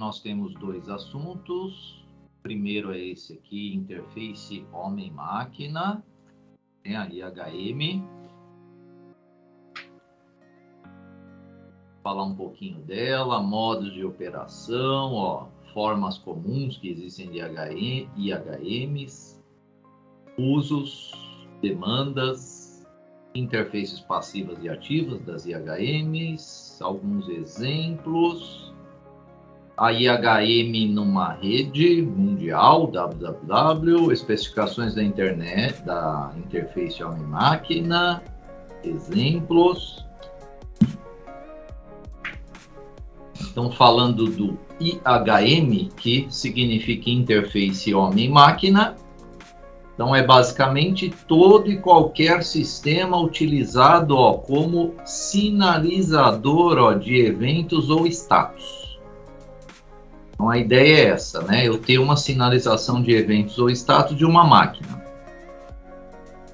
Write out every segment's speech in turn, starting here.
nós temos dois assuntos. O primeiro é esse aqui, interface homem-máquina, tem a IHM. Falar um pouquinho dela, modos de operação, ó, formas comuns que existem de IHMs, usos, demandas, interfaces passivas e ativas das IHMs, alguns exemplos. A IHM numa rede mundial, www, especificações da internet, da interface homem-máquina, exemplos. Então, falando do IHM, que significa interface homem-máquina, então é basicamente todo e qualquer sistema utilizado como sinalizador de eventos ou status. Então a ideia é essa, né? Eu ter uma sinalização de eventos ou status de uma máquina.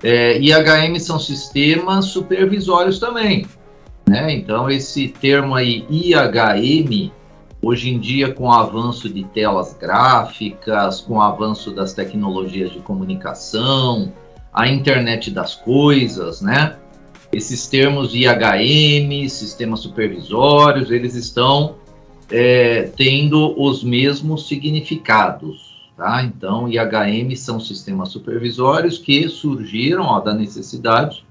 IHM são sistemas supervisórios também, né? Então esse termo aí, IHM, hoje em dia com o avanço de telas gráficas, com o avanço das tecnologias de comunicação, a internet das coisas, né? Esses termos IHM, sistemas supervisórios, eles estão tendo os mesmos significados, tá? Então, IHM são sistemas supervisórios que surgiram da necessidade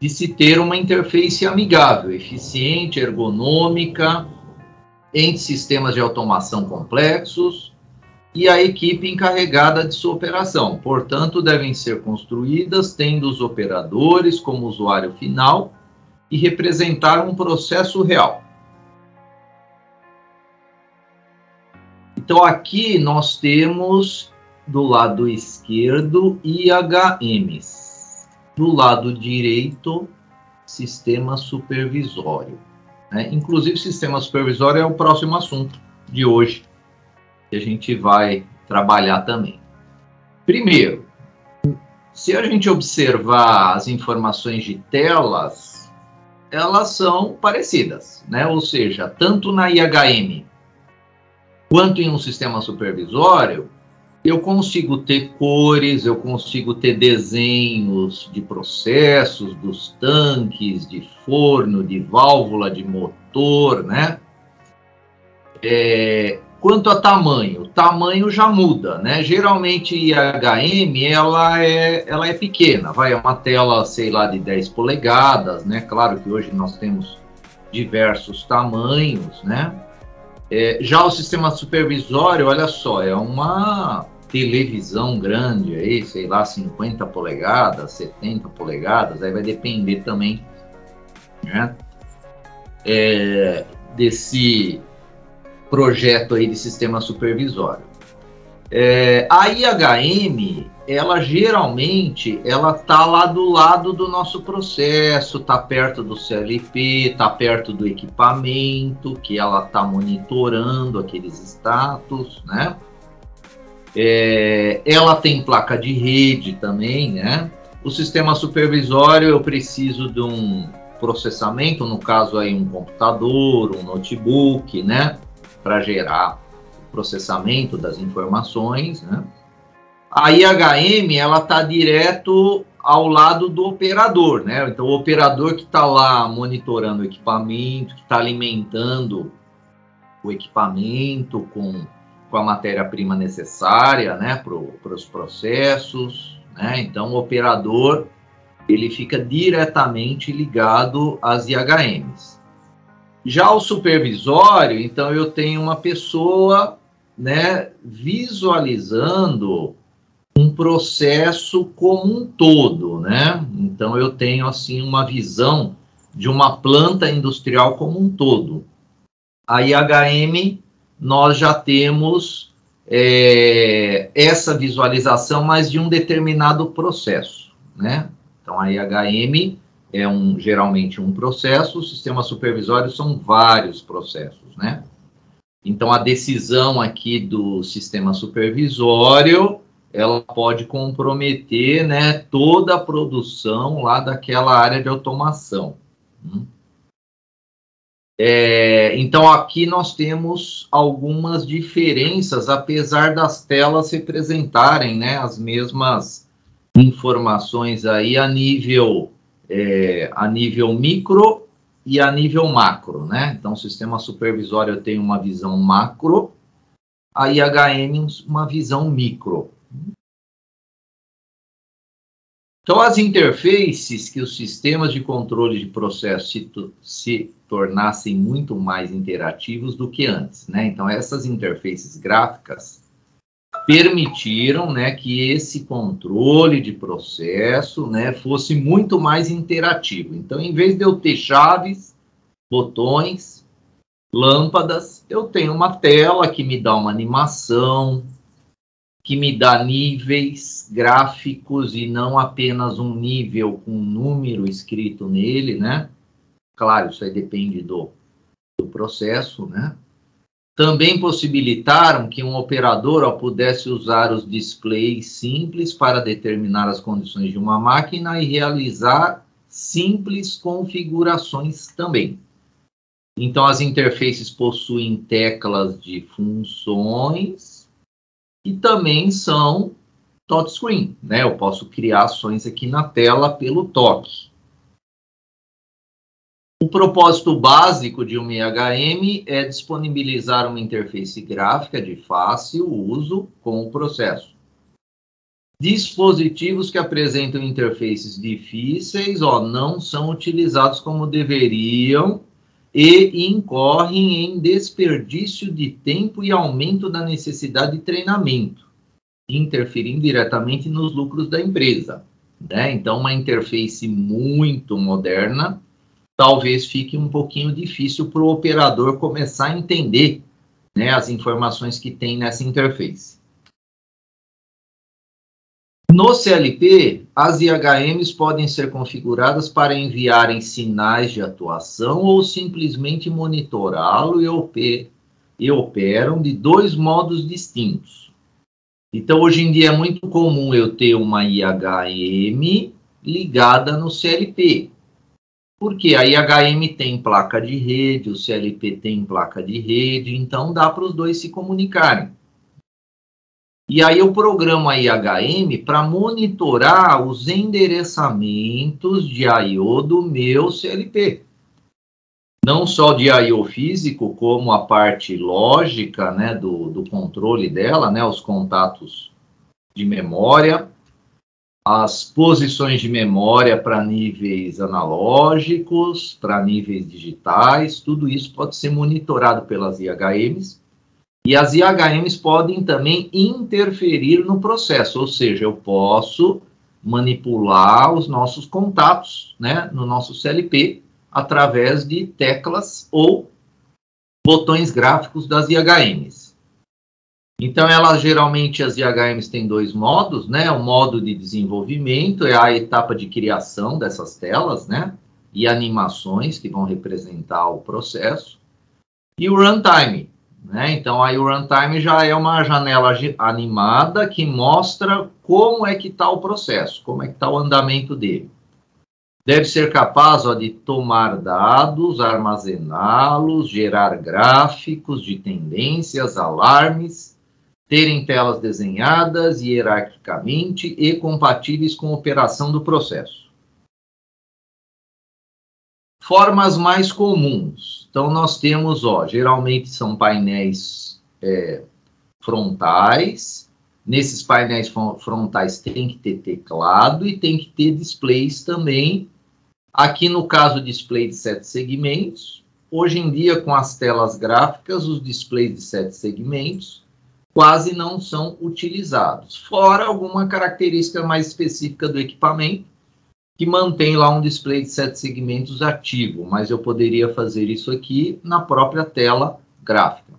de se ter uma interface amigável, eficiente, ergonômica, entre sistemas de automação complexos e a equipe encarregada de sua operação. Portanto, devem ser construídas tendo os operadores como usuário final e representar um processo real. Então, aqui nós temos, do lado esquerdo, IHMs. Do lado direito, sistema supervisório. Inclusive, sistema supervisório é o próximo assunto de hoje, que a gente vai trabalhar também. Primeiro, se a gente observar as informações de telas, elas são parecidas, né? Ou seja, tanto na IHM quanto em um sistema supervisório, eu consigo ter cores, eu consigo ter desenhos de processos, dos tanques, de forno, de válvula, de motor, né? Quanto a tamanho, tamanho já muda, né? Geralmente, IHM, ela é pequena, é uma tela, sei lá, de 10 polegadas, né? Claro que hoje nós temos diversos tamanhos, né? Já o sistema supervisório, olha só, é uma televisão grande aí, sei lá, 50 polegadas, 70 polegadas, aí vai depender também, né, desse projeto aí de sistema supervisório. A IHM, ela geralmente, ela tá lá do lado do nosso processo, tá perto do CLP, tá perto do equipamento, que ela tá monitorando aqueles status, né? Ela tem placa de rede também, né? O sistema supervisório, eu preciso de um processamento, no caso aí um computador, um notebook, né? Para gerar o processamento das informações, né? A IHM, ela está direto ao lado do operador, né? Então, o operador que está lá monitorando o equipamento, que está alimentando o equipamento com a matéria-prima necessária, né, para os processos, né? Então, o operador, ele fica diretamente ligado às IHMs. Já o supervisório, então, eu tenho uma pessoa, né, visualizando um processo como um todo, né? Então, eu tenho, assim, uma visão de uma planta industrial como um todo. A IHM, nós já temos essa visualização, mas de um determinado processo, né? Então, a IHM é geralmente um processo, o sistema supervisório são vários processos, né? Então, a decisão aqui do sistema supervisório, ela pode comprometer, né, toda a produção lá daquela área de automação. Então, aqui nós temos algumas diferenças, apesar das telas representarem, né, as mesmas informações aí a nível micro e a nível macro, né? Então, o sistema supervisório tem uma visão macro, a IHM uma visão micro. Então, as interfaces que os sistemas de controle de processo se tornassem muito mais interativos do que antes, né? Então, essas interfaces gráficas permitiram, né, que esse controle de processo, né, fosse muito mais interativo. Então, em vez de eu ter chaves, botões, lâmpadas, eu tenho uma tela que me dá uma animação, que me dá níveis gráficos e não apenas um nível com um número escrito nele, né? Claro, isso aí depende do processo, né? Também possibilitaram que um operador pudesse usar os displays simples para determinar as condições de uma máquina e realizar simples configurações também. Então, as interfaces possuem teclas de funções e também são touchscreen, né? Eu posso criar ações aqui na tela pelo toque. O propósito básico de uma IHM é disponibilizar uma interface gráfica de fácil uso com o processo. Dispositivos que apresentam interfaces difíceis não são utilizados como deveriam e incorrem em desperdício de tempo e aumento da necessidade de treinamento, interferindo diretamente nos lucros da empresa, né? Então, uma interface muito moderna talvez fique um pouquinho difícil para o operador começar a entender, né, as informações que tem nessa interface. No CLP, as IHMs podem ser configuradas para enviarem sinais de atuação ou simplesmente monitorá-lo e operam de dois modos distintos. Então, hoje em dia é muito comum eu ter uma IHM ligada no CLP. Porque a IHM tem placa de rede, o CLP tem placa de rede, então dá para os dois se comunicarem. E aí eu programo a IHM para monitorar os endereçamentos de I/O do meu CLP. Não só de I/O físico, como a parte lógica, né, do controle dela, né, os contatos de memória, as posições de memória para níveis analógicos, para níveis digitais, tudo isso pode ser monitorado pelas IHMs. E as IHMs podem também interferir no processo, ou seja, eu posso manipular os nossos contatos, né, no nosso CLP, através de teclas ou botões gráficos das IHMs. Então, geralmente, as IHMs têm dois modos, né? O modo de desenvolvimento é a etapa de criação dessas telas, né? E animações que vão representar o processo. E o runtime, né? Então, aí o runtime já é uma janela animada que mostra como é que está o processo, como é que está o andamento dele. Deve ser capaz de tomar dados, armazená-los, gerar gráficos de tendências, alarmes, terem telas desenhadas hierarquicamente e compatíveis com a operação do processo. Formas mais comuns. Então, nós temos, geralmente são painéis frontais. Nesses painéis frontais tem que ter teclado e tem que ter displays também. Aqui, no caso, display de 7 segmentos. Hoje em dia, com as telas gráficas, os displays de 7 segmentos quase não são utilizados, fora alguma característica mais específica do equipamento, que mantém lá um display de 7 segmentos ativo, mas eu poderia fazer isso aqui na própria tela gráfica.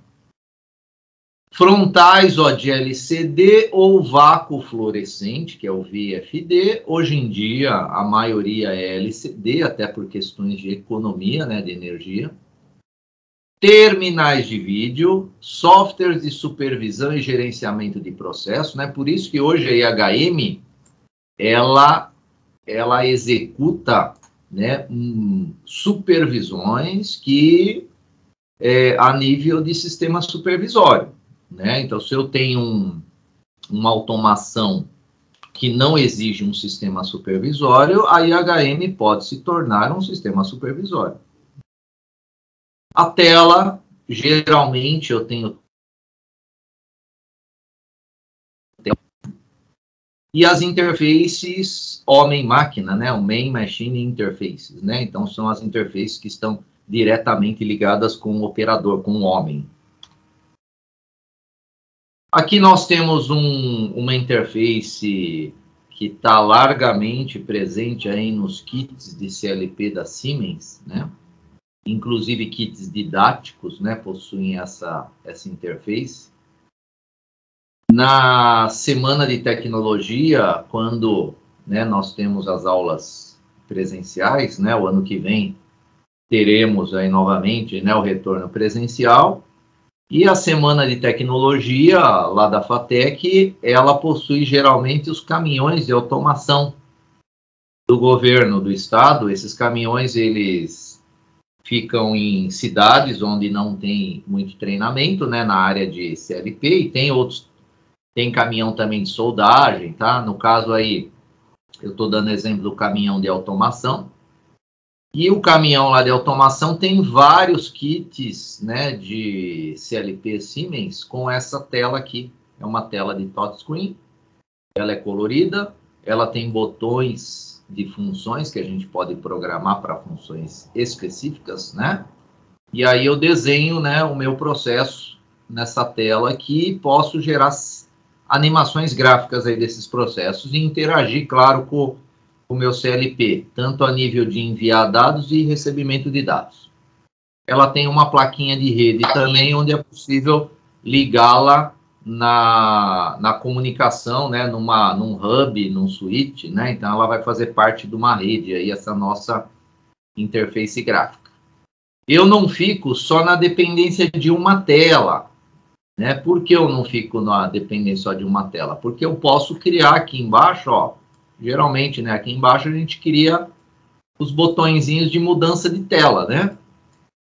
Frontais de LCD ou vácuo fluorescente, que é o VFD, hoje em dia a maioria é LCD, até por questões de economia, né, de energia. Terminais de vídeo, softwares de supervisão e gerenciamento de processo, né? Por isso que hoje a IHM, ela executa né, supervisões que a nível de sistema supervisório, né? Então, se eu tenho uma automação que não exige um sistema supervisório, a IHM pode se tornar um sistema supervisório. A tela, geralmente, eu tenho... E as interfaces homem-máquina, né? O Man-Machine Interfaces, né? Então, são as interfaces que estão diretamente ligadas com o operador, com o homem. Aqui nós temos uma interface que está largamente presente aí nos kits de CLP da Siemens, né? Inclusive kits didáticos, né, possuem essa interface. Na semana de tecnologia, quando, né, nós temos as aulas presenciais, né, o ano que vem teremos aí novamente, né, o retorno presencial, e a semana de tecnologia lá da FATEC, ela possui geralmente os caminhões de automação do governo do estado. Esses caminhões, eles ficam em cidades onde não tem muito treinamento, né, na área de CLP, e tem caminhão também de soldagem, tá? No caso aí, eu estou dando exemplo do caminhão de automação, e o caminhão lá de automação tem vários kits, né, de CLP Siemens com essa tela aqui. É uma tela de touchscreen, ela é colorida, ela tem botões de funções que a gente pode programar para funções específicas, né? E aí eu desenho, né, o meu processo nessa tela aqui e posso gerar animações gráficas aí desses processos e interagir, claro, com o meu CLP, tanto a nível de enviar dados e recebimento de dados. Ela tem uma plaquinha de rede também, onde é possível ligá-la na comunicação, né, num hub, num switch, né? Então ela vai fazer parte de uma rede aí, essa nossa interface gráfica. Eu não fico só na dependência de uma tela, né? Por que eu não fico na dependência só de uma tela? Porque eu posso criar aqui embaixo, ó, geralmente, né, aqui embaixo a gente cria os botõezinhos de mudança de tela, né?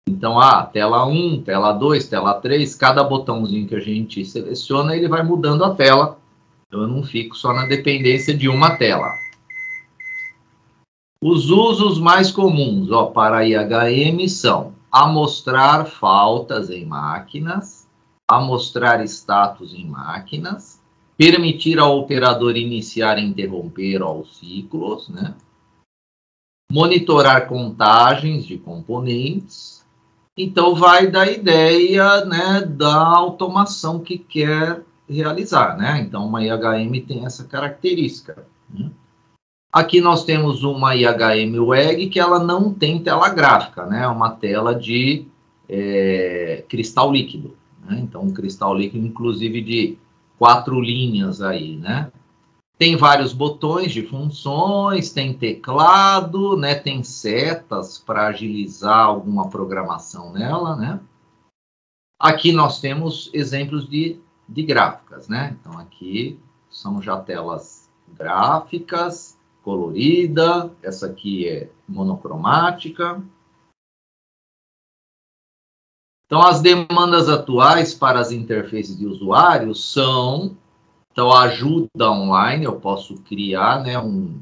Então, tela 1, tela 2, tela 3, cada botãozinho que a gente seleciona, ele vai mudando a tela. Então, eu não fico só na dependência de uma tela. Os usos mais comuns, ó, para a IHM são amostrar faltas em máquinas, amostrar status em máquinas, permitir ao operador iniciar e interromper os ciclos, né? Monitorar contagens de componentes. Então, vai da ideia, né, da automação que quer realizar, né? Então, uma IHM tem essa característica, né? Aqui nós temos uma IHM WEG que ela não tem tela gráfica, né? É uma tela de cristal líquido, né? Então, um cristal líquido, inclusive, de 4 linhas aí, né? Tem vários botões de funções, tem teclado, né? Tem setas para agilizar alguma programação nela, né? Aqui nós temos exemplos de gráficas, né? Então, aqui são já telas gráficas, colorida, essa aqui é monocromática. Então, as demandas atuais para as interfaces de usuários são... Então, a ajuda online, eu posso criar, né, um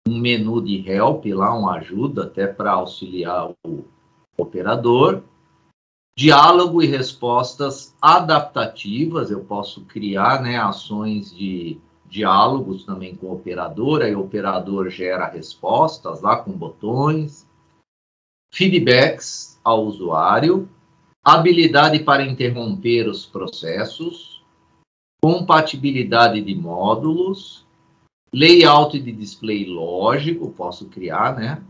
menu de help lá, uma ajuda até para auxiliar o operador. Diálogo e respostas adaptativas, eu posso criar, né, ações de diálogos também com o operador, aí o operador gera respostas lá com botões. Feedbacks ao usuário, habilidade para interromper os processos, compatibilidade de módulos, layout de display lógico, posso criar, né?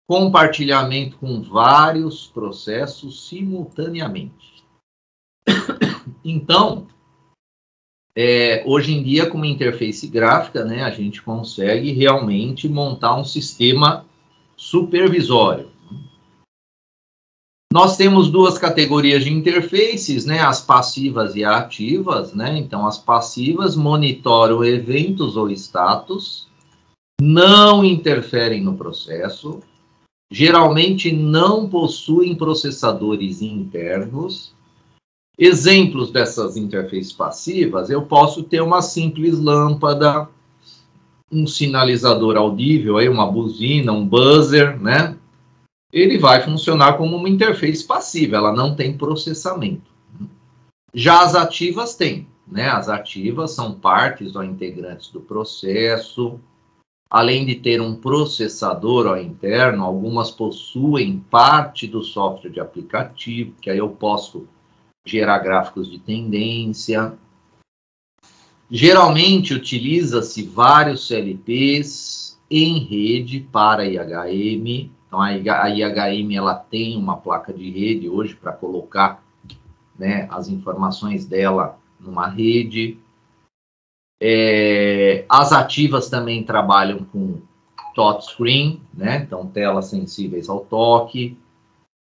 Compartilhamento com vários processos simultaneamente. Então, hoje em dia, com uma interface gráfica, né, a gente consegue realmente montar um sistema supervisório. Nós temos duas categorias de interfaces, né, as passivas e ativas, né? Então, as passivas monitoram eventos ou status, não interferem no processo. geralmente não possuem processadores internos. Exemplos dessas interfaces passivas, eu posso ter uma simples lâmpada, um sinalizador audível, aí uma buzina, um buzzer, né? Ele vai funcionar como uma interface passiva, ela não tem processamento. Já as ativas têm, né? As ativas são partes ou integrantes do processo. Além de ter um processador ó, interno, algumas possuem parte do software de aplicativo, que aí eu posso gerar gráficos de tendência. Geralmente utiliza-se vários CLPs em rede para IHM. Então a IHM ela tem uma placa de rede hoje para colocar, né, as informações dela numa rede. As ativas também trabalham com touchscreen, né? Então telas sensíveis ao toque.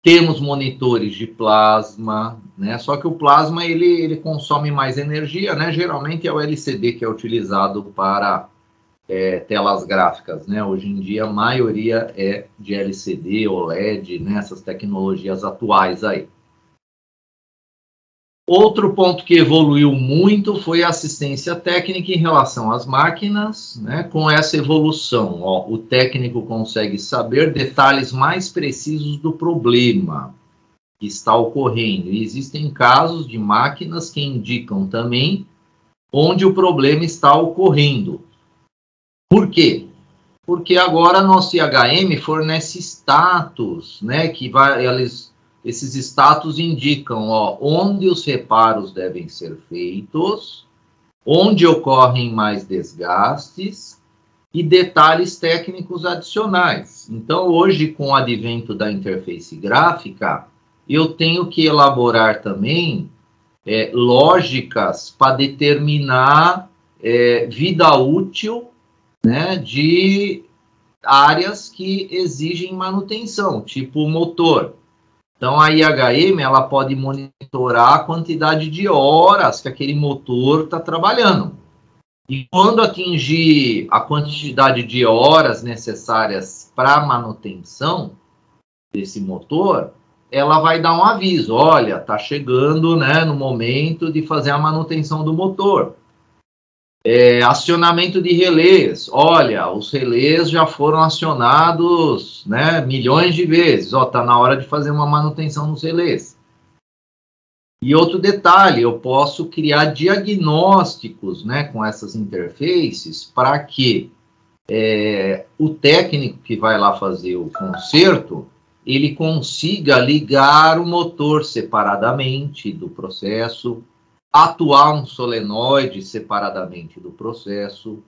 Temos monitores de plasma, né? Só que o plasma ele consome mais energia, né? Geralmente é o LCD que é utilizado para telas gráficas, né? Hoje em dia a maioria é de LCD, OLED, né? Essas tecnologias atuais aí. Outro ponto que evoluiu muito foi a assistência técnica em relação às máquinas, né? Com essa evolução, ó, o técnico consegue saber detalhes mais precisos do problema que está ocorrendo. E existem casos de máquinas que indicam também onde o problema está ocorrendo. Por quê? Porque agora nosso IHM fornece status, né? Que vai, esses status indicam ó, onde os reparos devem ser feitos, onde ocorrem mais desgastes e detalhes técnicos adicionais. Então, hoje, com o advento da interface gráfica, eu tenho que elaborar também lógicas para determinar vida útil, né, de áreas que exigem manutenção, tipo o motor. Então, a IHM ela pode monitorar a quantidade de horas que aquele motor está trabalhando. E quando atingir a quantidade de horas necessárias para a manutenção desse motor, ela vai dar um aviso, olha, está chegando, né, no momento de fazer a manutenção do motor. Acionamento de relés, olha, os relés já foram acionados, né, milhões de vezes, ó, tá na hora de fazer uma manutenção nos relés. E outro detalhe, eu posso criar diagnósticos, né, com essas interfaces para que o técnico que vai lá fazer o conserto, ele consiga ligar o motor separadamente do processo, atuar um solenoide separadamente do processo,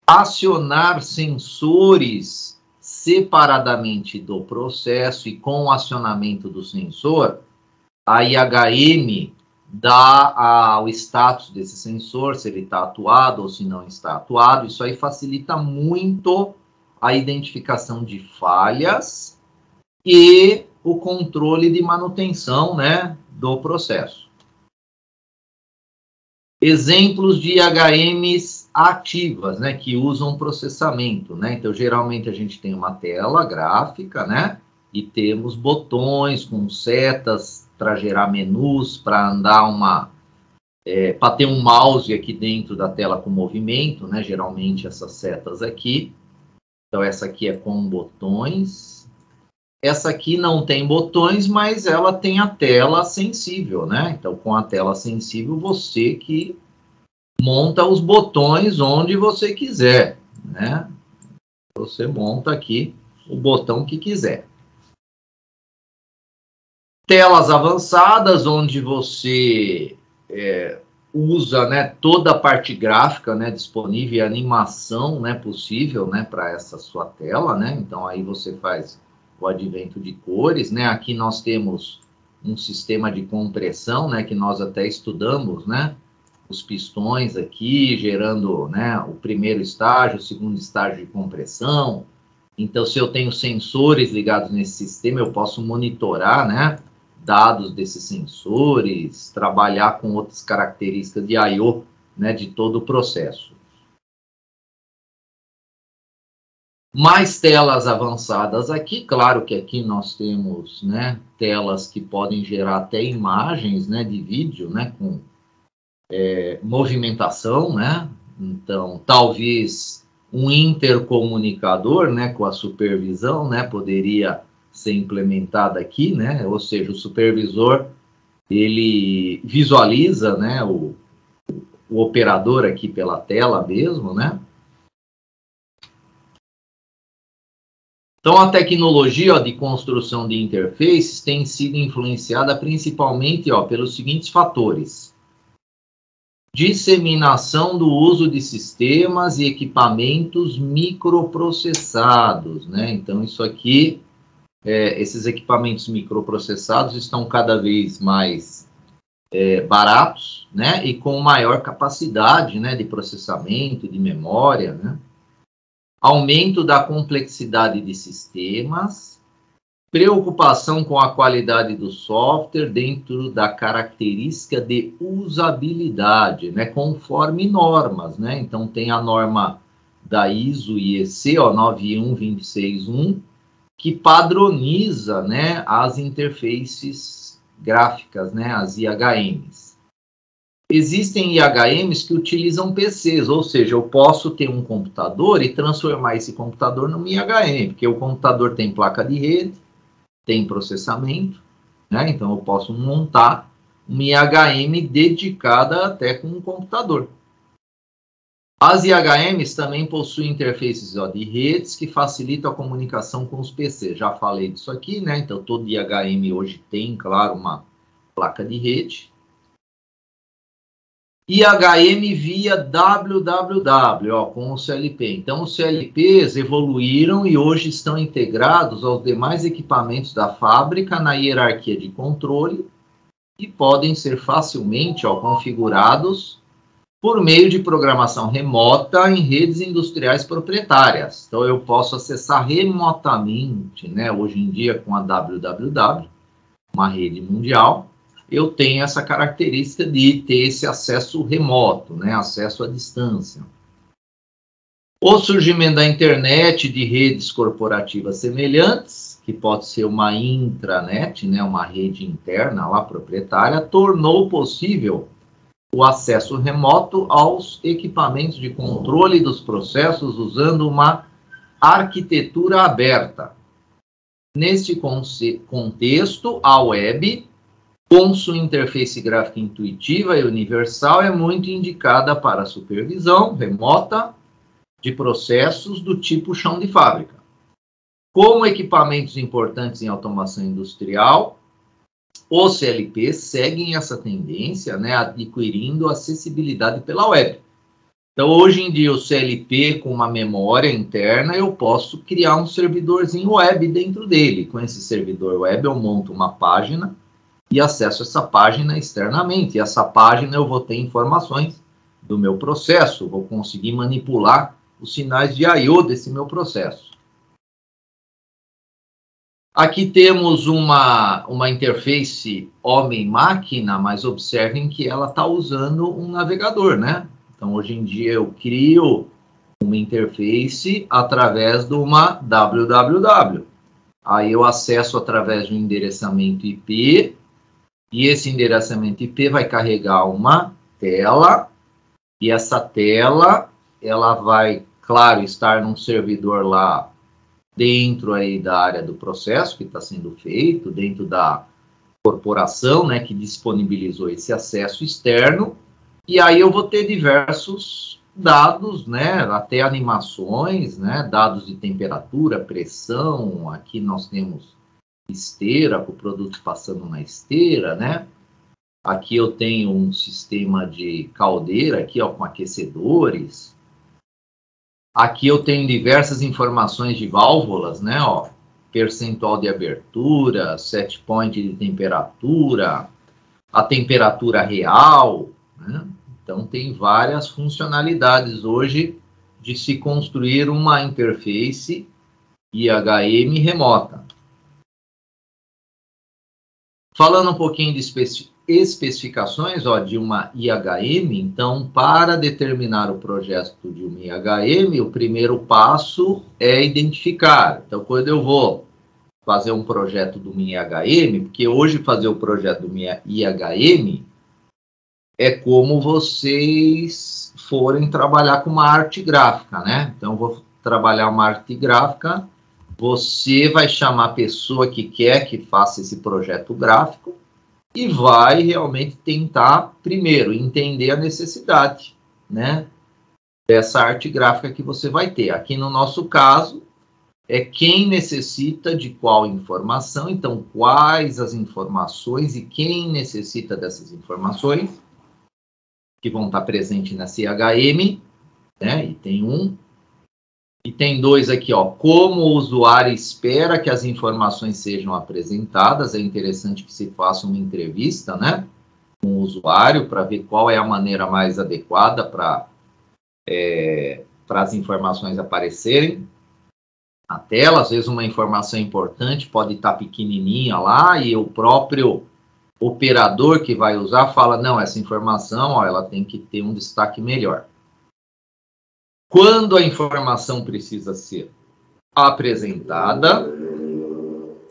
acionar sensores separadamente do processo e com o acionamento do sensor, a IHM dá o status desse sensor, se ele está atuado ou se não está atuado. Isso aí facilita muito a identificação de falhas e o controle de manutenção, né, do processo. Exemplos de IHMs ativas, né, que usam processamento, né? Então, geralmente a gente tem uma tela gráfica, né, e temos botões com setas para gerar menus, para andar para ter um mouse aqui dentro da tela com movimento, né? Geralmente essas setas aqui. Então, essa aqui é com botões. Essa aqui não tem botões, mas ela tem a tela sensível, né? Então, com a tela sensível, você que monta os botões onde você quiser, né? Você monta aqui o botão que quiser. Telas avançadas, onde você usa, né, toda a parte gráfica, né, disponível e animação, né, possível, né, para essa sua tela, né? Então, aí você faz o advento de cores, né? Aqui nós temos um sistema de compressão, né, que nós até estudamos, né? Os pistões aqui, gerando, né, o primeiro estágio, o segundo estágio de compressão. Então, se eu tenho sensores ligados nesse sistema, eu posso monitorar, né, dados desses sensores, trabalhar com outras características de I/O, né, de todo o processo. Mais telas avançadas aqui, claro que aqui nós temos, né, telas que podem gerar até imagens, né, de vídeo, né, com movimentação, né, então talvez um intercomunicador, né, com a supervisão, né, poderia ser implementado aqui, né, ou seja, o supervisor, ele visualiza, né, o operador aqui pela tela mesmo, né. Então, a tecnologia de construção de interfaces tem sido influenciada principalmente pelos seguintes fatores: disseminação do uso de sistemas e equipamentos microprocessados, né? Então, isso aqui, esses equipamentos microprocessados estão cada vez mais baratos, né? E com maior capacidade, né, de processamento, de memória, né? Aumento da complexidade de sistemas, preocupação com a qualidade do software dentro da característica de usabilidade, né, conforme normas, né? Então tem a norma da ISO IEC, 91261, que padroniza, né, as interfaces gráficas, né, as IHMs. Existem IHMs que utilizam PCs, ou seja, eu posso ter um computador e transformar esse computador num IHM, porque o computador tem placa de rede, tem processamento, né? Então eu posso montar uma IHM dedicada até com um computador. As IHMs também possuem interfaces de redes que facilitam a comunicação com os PCs. Já falei disso aqui, né? Então todo IHM hoje tem, claro, uma placa de rede. IHM via WWW, com o CLP. Então, os CLPs evoluíram e hoje estão integrados aos demais equipamentos da fábrica na hierarquia de controle e podem ser facilmente configurados por meio de programação remota em redes industriais proprietárias. Então, eu posso acessar remotamente, né, hoje em dia com a WWW, uma rede mundial, eu tenho essa característica de ter esse acesso remoto, né, acesso à distância. O surgimento da internet de redes corporativas semelhantes, que pode ser uma intranet, né, uma rede interna lá proprietária, tornou possível o acesso remoto aos equipamentos de controle dos processos usando uma arquitetura aberta. Neste contexto, a web, com sua interface gráfica intuitiva e universal, é muito indicada para a supervisão remota de processos do tipo chão de fábrica. Como equipamentos importantes em automação industrial, os CLPs seguem essa tendência, né, adquirindo acessibilidade pela web. Então, hoje em dia, o CLP com uma memória interna, eu posso criar um servidorzinho web dentro dele. Com esse servidor web, eu monto uma página e acesso essa página externamente. E essa página eu vou ter informações do meu processo, vou conseguir manipular os sinais de I/O desse meu processo. Aqui temos uma interface homem-máquina, mas observem que ela está usando um navegador, né? Então, hoje em dia, eu crio uma interface através de uma www. Aí eu acesso através de um endereçamento IP, e esse endereçamento IP vai carregar uma tela, e essa tela, ela vai, claro, estar num servidor lá dentro aí da área do processo que está sendo feito, dentro da corporação, né, que disponibilizou esse acesso externo, e aí eu vou ter diversos dados, né, até animações, né, dados de temperatura, pressão, aqui nós temos esteira, com o produto passando na esteira, né, aqui eu tenho um sistema de caldeira, aqui, com aquecedores, aqui eu tenho diversas informações de válvulas, né, percentual de abertura, set point de temperatura, a temperatura real, né? Então, tem várias funcionalidades hoje de se construir uma interface IHM remota. Falando um pouquinho de especificações, ó, de uma IHM. Então, para determinar o projeto de uma IHM, o primeiro passo é identificar. Então, quando eu vou fazer um projeto de uma IHM, porque hoje fazer o projeto de uma IHM é como vocês forem trabalhar com uma arte gráfica, né? Então, eu vou trabalhar uma arte gráfica, você vai chamar a pessoa que quer que faça esse projeto gráfico e vai realmente tentar, primeiro, entender a necessidade, né, dessa arte gráfica que você vai ter. Aqui no nosso caso, é quem necessita de qual informação, então quais as informações e quem necessita dessas informações que vão estar presentes nessa IHM, né, item 1. Item 2 aqui, ó, como o usuário espera que as informações sejam apresentadas. É interessante que se faça uma entrevista, né, com o usuário para ver qual é a maneira mais adequada para as informações aparecerem na tela. Às vezes uma informação importante pode estar pequenininha lá e o próprio operador que vai usar fala, não, essa informação, ó, ela tem que ter um destaque melhor. Quando a informação precisa ser apresentada,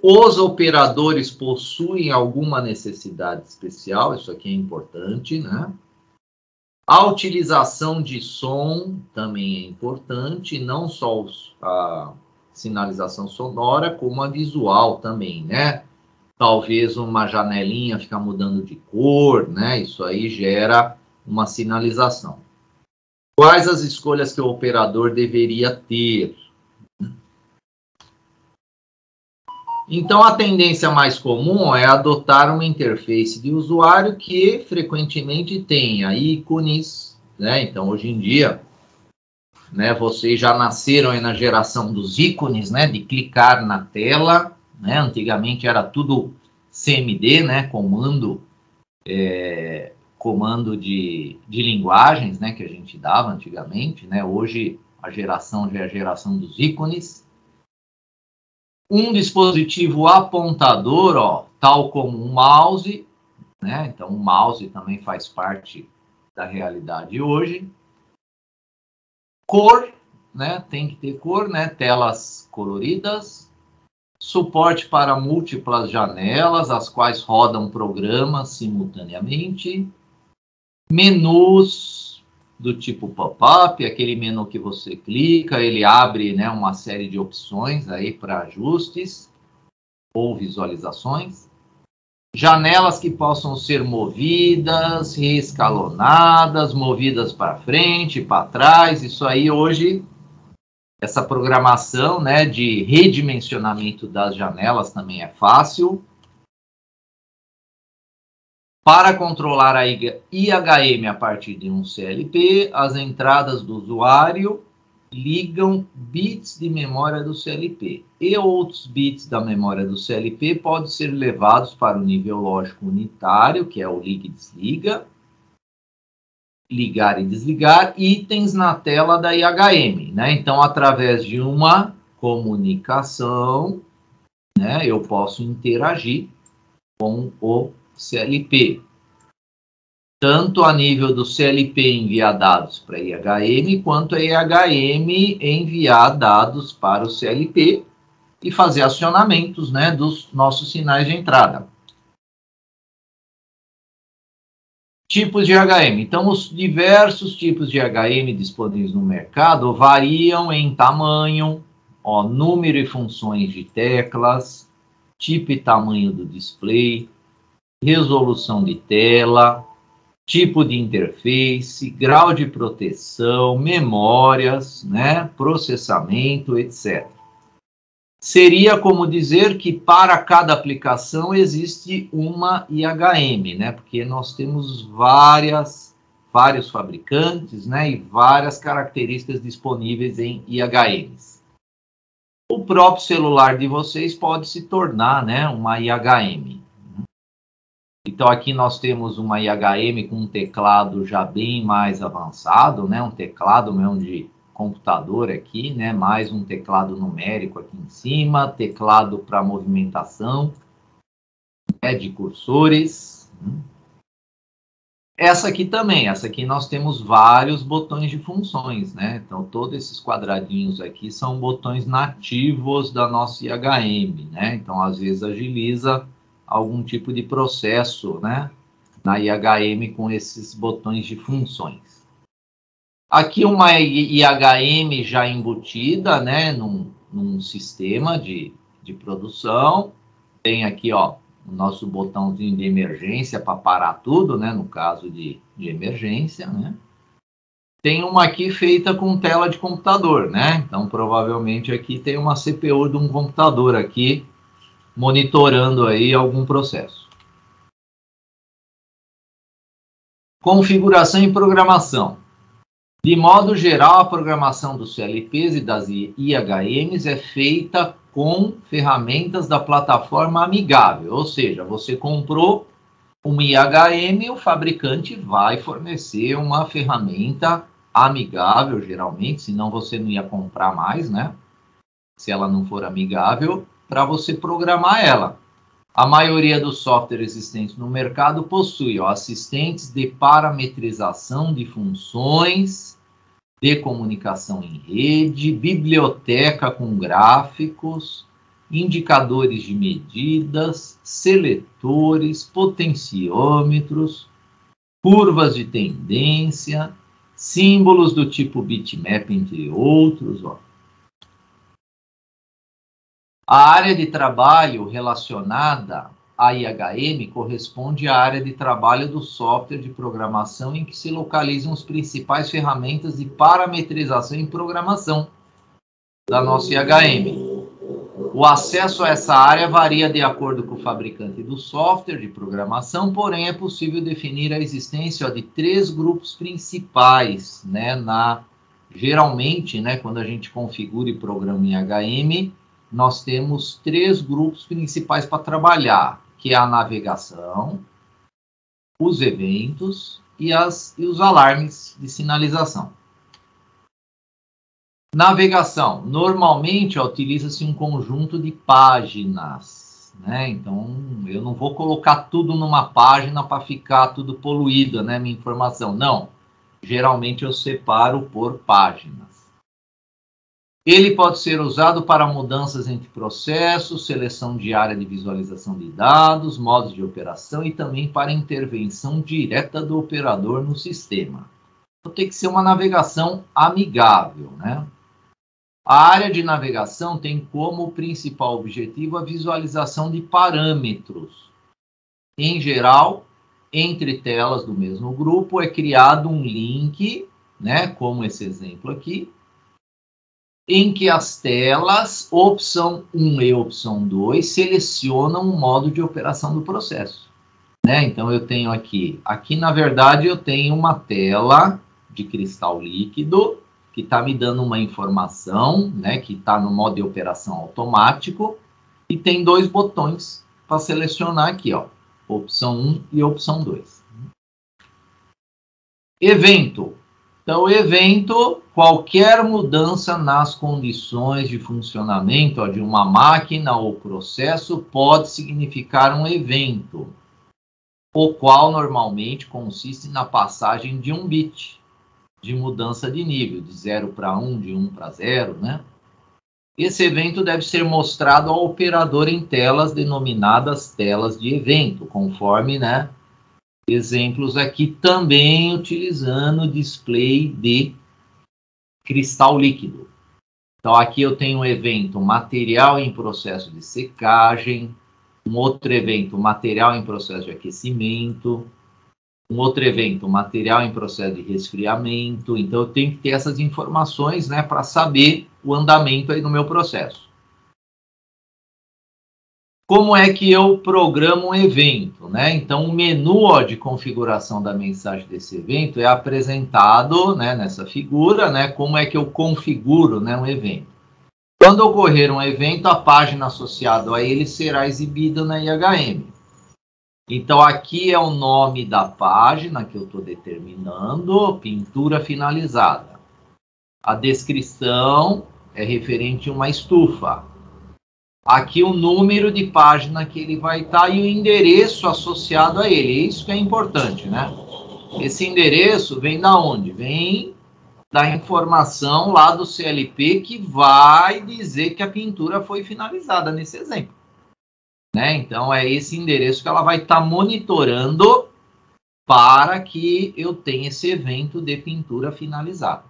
os operadores possuem alguma necessidade especial, isso aqui é importante, né? A utilização de som também é importante, não só a sinalização sonora, como a visual também, né? Talvez uma janelinha ficar mudando de cor, né? Isso aí gera uma sinalização. Quais as escolhas que o operador deveria ter? Então, a tendência mais comum é adotar uma interface de usuário que frequentemente tenha ícones, né? Então, hoje em dia, né, vocês já nasceram aí na geração dos ícones, né, de clicar na tela, né? Antigamente era tudo CMD, né, comando de linguagens, né, que a gente dava antigamente, né? Hoje a geração já é a geração dos ícones. Um dispositivo apontador, ó, tal como um mouse, né? Então, o mouse também faz parte da realidade hoje. Cor, né? Tem que ter cor, né? Telas coloridas. Suporte para múltiplas janelas, as quais rodam programas simultaneamente. Menus do tipo pop-up, aquele menu que você clica, ele abre, né, uma série de opções aí para ajustes ou visualizações. Janelas que possam ser movidas, reescalonadas, movidas para frente, para trás. Isso aí hoje, essa programação, né, de redimensionamento das janelas também é fácil. Para controlar a IHM a partir de um CLP, as entradas do usuário ligam bits de memória do CLP e outros bits da memória do CLP podem ser levados para o nível lógico unitário, que é o liga e desliga, ligar e desligar itens na tela da IHM, né? Então, através de uma comunicação, né, eu posso interagir com o CLP. Tanto a nível do CLP enviar dados para a IHM, quanto a IHM enviar dados para o CLP e fazer acionamentos, né, dos nossos sinais de entrada. Tipos de IHM. Então, os diversos tipos de IHM disponíveis no mercado variam em tamanho, ó, número e funções de teclas, tipo e tamanho do display, resolução de tela, tipo de interface, grau de proteção, memórias, né, processamento, etc. Seria como dizer que para cada aplicação existe uma IHM, né, porque nós temos vários fabricantes, né, e várias características disponíveis em IHMs. O próprio celular de vocês pode se tornar, né, uma IHM. Então, aqui nós temos uma IHM com um teclado já bem mais avançado, né? Um teclado mesmo de computador aqui, né? Mais um teclado numérico aqui em cima, teclado para movimentação, né? De cursores. Essa aqui também, essa aqui nós temos vários botões de funções, né? Então, todos esses quadradinhos aqui são botões nativos da nossa IHM, né? Então, às vezes, agiliza algum tipo de processo, né? Na IHM com esses botões de funções. Aqui uma IHM já embutida, né? Num sistema de produção. Tem aqui, ó, o nosso botãozinho de emergência para parar tudo, né, no caso de emergência, né. Tem uma aqui feita com tela de computador, né, então provavelmente aqui tem uma CPU de um computador aqui, monitorando aí algum processo. Configuração e programação. De modo geral, a programação dos CLPs e das IHMs é feita com ferramentas da plataforma amigável, ou seja, você comprou uma IHM, o fabricante vai fornecer uma ferramenta amigável, geralmente, senão você não ia comprar mais, né? Se ela não for amigável, para você programar ela. A maioria dos softwares existentes no mercado possui assistentes de parametrização de funções, de comunicação em rede, biblioteca com gráficos, indicadores de medidas, seletores, potenciômetros, curvas de tendência, símbolos do tipo bitmap, entre outros. A área de trabalho relacionada à IHM corresponde à área de trabalho do software de programação em que se localizam as principais ferramentas de parametrização e programação da nossa IHM. O acesso a essa área varia de acordo com o fabricante do software de programação, porém é possível definir a existência de 3 grupos principais, né? Geralmente, né, quando a gente configura e programa em IHM, nós temos 3 grupos principais para trabalhar, que é a navegação, os eventos e os alarmes de sinalização. Navegação. Normalmente utiliza-se um conjunto de páginas, né? Então, eu não vou colocar tudo numa página para ficar tudo poluído, né? Minha informação. Não. Geralmente eu separo por páginas. Ele pode ser usado para mudanças entre processos, seleção de área de visualização de dados, modos de operação e também para intervenção direta do operador no sistema. Então, tem que ser uma navegação amigável, né? A área de navegação tem como principal objetivo a visualização de parâmetros. Em geral, entre telas do mesmo grupo é criado um link, né, como esse exemplo aqui, em que as telas, opção 1 e opção 2, selecionam o modo de operação do processo. Né? Então, eu tenho aqui na verdade, eu tenho uma tela de cristal líquido, que está me dando uma informação, né, que está no modo de operação automático, e tem 2 botões para selecionar aqui, ó, opção 1 e opção 2. Evento. Então, evento, qualquer mudança nas condições de funcionamento de uma máquina ou processo pode significar um evento, o qual normalmente consiste na passagem de um bit de mudança de nível, de 0 para 1, de 1 para 0, né? Esse evento deve ser mostrado ao operador em telas denominadas telas de evento, conforme, né, exemplos aqui também utilizando display de cristal líquido. Então, aqui eu tenho um evento material em processo de secagem, um outro evento material em processo de aquecimento, um outro evento, material em processo de resfriamento. Então, eu tenho que ter essas informações, né, para saber o andamento aí no meu processo. Como é que eu programo um evento, né? Então, o menu de configuração da mensagem desse evento é apresentado, né, nessa figura, né? Como é que eu configuro, né, um evento. Quando ocorrer um evento, a página associada a ele será exibida na IHM. Então, aqui é o nome da página que eu estou determinando, pintura finalizada. A descrição é referente a uma estufa. Aqui o número de página que ele vai estar e o endereço associado a ele. Isso que é importante, né? Esse endereço vem da onde? Vem da informação lá do CLP que vai dizer que a pintura foi finalizada nesse exemplo. Né? Então, é esse endereço que ela vai estar monitorando para que eu tenha esse evento de pintura finalizada.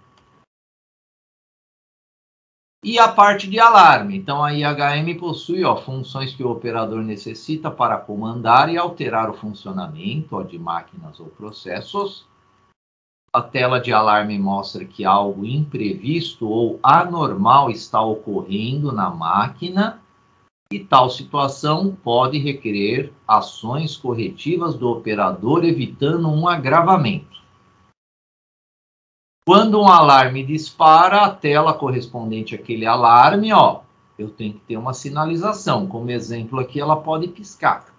E a parte de alarme. Então, a IHM possui funções que o operador necessita para comandar e alterar o funcionamento de máquinas ou processos. A tela de alarme mostra que algo imprevisto ou anormal está ocorrendo na máquina e tal situação pode requerer ações corretivas do operador, evitando um agravamento. Quando um alarme dispara, a tela correspondente àquele alarme, eu tenho que ter uma sinalização. Como exemplo aqui, ela pode piscar.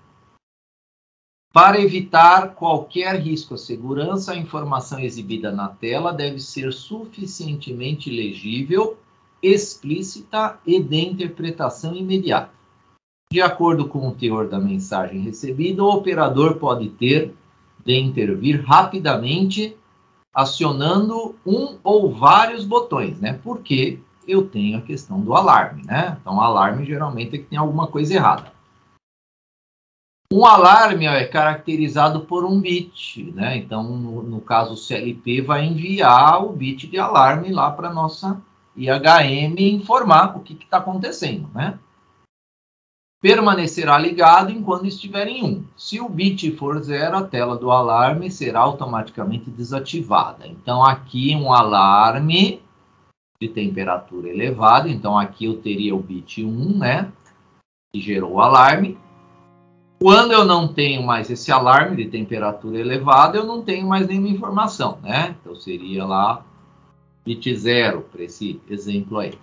Para evitar qualquer risco à segurança, a informação exibida na tela deve ser suficientemente legível, explícita e de interpretação imediata. De acordo com o teor da mensagem recebida, o operador pode ter de intervir rapidamente, acionando um ou vários botões, né? Porque eu tenho a questão do alarme, né? Então, o alarme geralmente é que tem alguma coisa errada. Um alarme é caracterizado por um bit, né? Então, no caso, o CLP vai enviar o bit de alarme lá para a nossa IHM informar o que está acontecendo, né? Permanecerá ligado enquanto estiver em 1. Se o bit for 0, a tela do alarme será automaticamente desativada. Então, aqui um alarme de temperatura elevada. Então, aqui eu teria o bit 1, né? Que gerou o alarme. Quando eu não tenho mais esse alarme de temperatura elevada, eu não tenho mais nenhuma informação, né? Então, seria lá bit 0 para esse exemplo aí.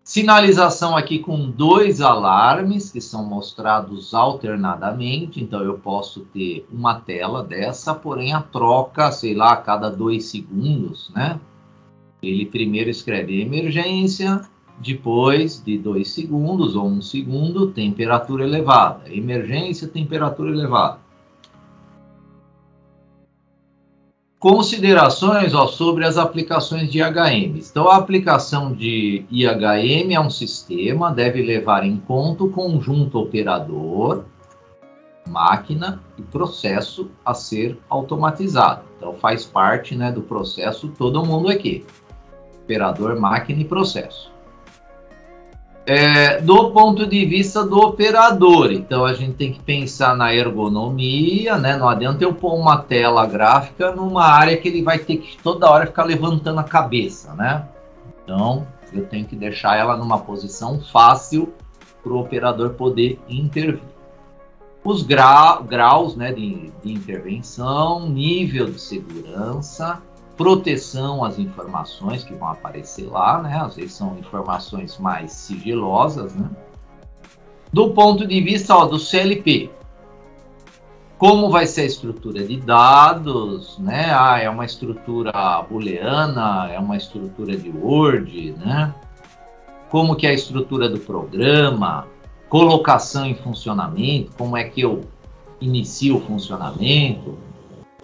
Sinalização aqui com 2 alarmes que são mostrados alternadamente. Então, eu posso ter uma tela dessa, porém a troca, sei lá, a cada 2 segundos, né? Ele primeiro escreve emergência, depois de 2 segundos ou 1 segundo, temperatura elevada. Emergência, temperatura elevada. Considerações sobre as aplicações de IHM. Então, a aplicação de IHM é um sistema, deve levar em conta o conjunto operador, máquina e processo a ser automatizado. Então, faz parte, né, do processo todo mundo aqui. Operador, máquina e processo. Do ponto de vista do operador, então a gente tem que pensar na ergonomia, né? Não adianta eu pôr uma tela gráfica numa área que ele vai ter que toda hora ficar levantando a cabeça, né? Então, eu tenho que deixar ela numa posição fácil para o operador poder intervir. Os graus, né, de intervenção, nível de segurança, proteção às informações que vão aparecer lá, né? Às vezes são informações mais sigilosas, né? Do ponto de vista do CLP, como vai ser a estrutura de dados, né? É uma estrutura booleana, é uma estrutura de Word, né? Como que é a estrutura do programa, colocação em funcionamento, como é que eu inicio o funcionamento,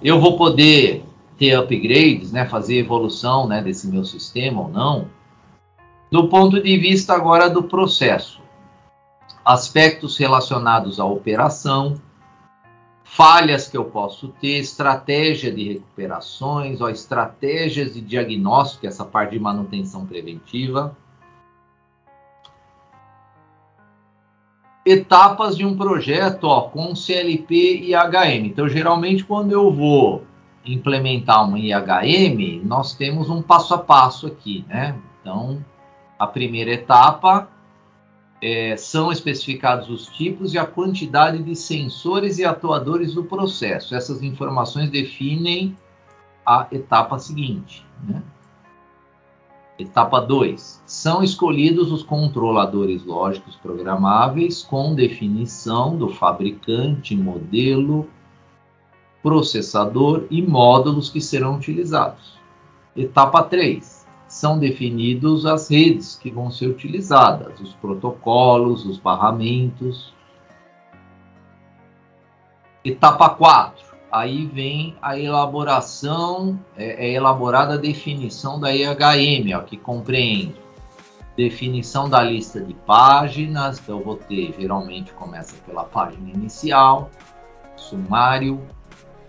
eu vou poder ter upgrades, né, fazer evolução, né, desse meu sistema ou não. Do ponto de vista agora do processo, aspectos relacionados à operação, falhas que eu posso ter, estratégia de recuperações, estratégias de diagnóstico, essa parte de manutenção preventiva. Etapas de um projeto com CLP e IHM. Então, geralmente, quando eu vou implementar uma IHM, nós temos um passo a passo aqui, né? Então, a primeira etapa são especificados os tipos e a quantidade de sensores e atuadores do processo. Essas informações definem a etapa seguinte, né? Etapa 2. São escolhidos os controladores lógicos programáveis com definição do fabricante, modelo, processador e módulos que serão utilizados. Etapa 3. São definidos as redes que vão ser utilizadas, os protocolos, os barramentos. Etapa 4. aí vem a elaboração, é elaborada a definição da EHM, ó, que compreende definição da lista de páginas. Então eu vou ter, geralmente começa pela página inicial, sumário,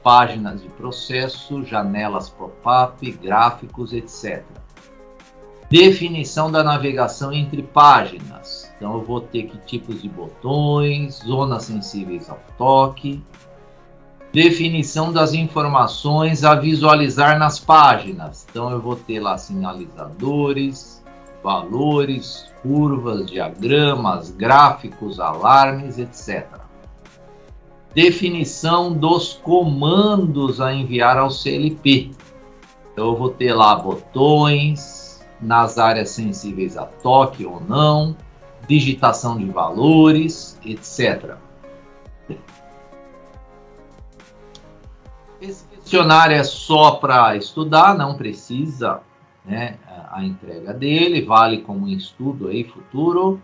páginas de processo, janelas pop-up, gráficos, etc. Definição da navegação entre páginas. Então eu vou ter que tipos de botões, zonas sensíveis ao toque. Definição das informações a visualizar nas páginas. Então eu vou ter lá sinalizadores, valores, curvas, diagramas, gráficos, alarmes, etc. Definição dos comandos a enviar ao CLP. Então eu vou ter lá botões nas áreas sensíveis a toque ou não, digitação de valores, etc. Esse questionário é só para estudar, não precisa, né, a entrega dele, vale como um estudo aí futuro.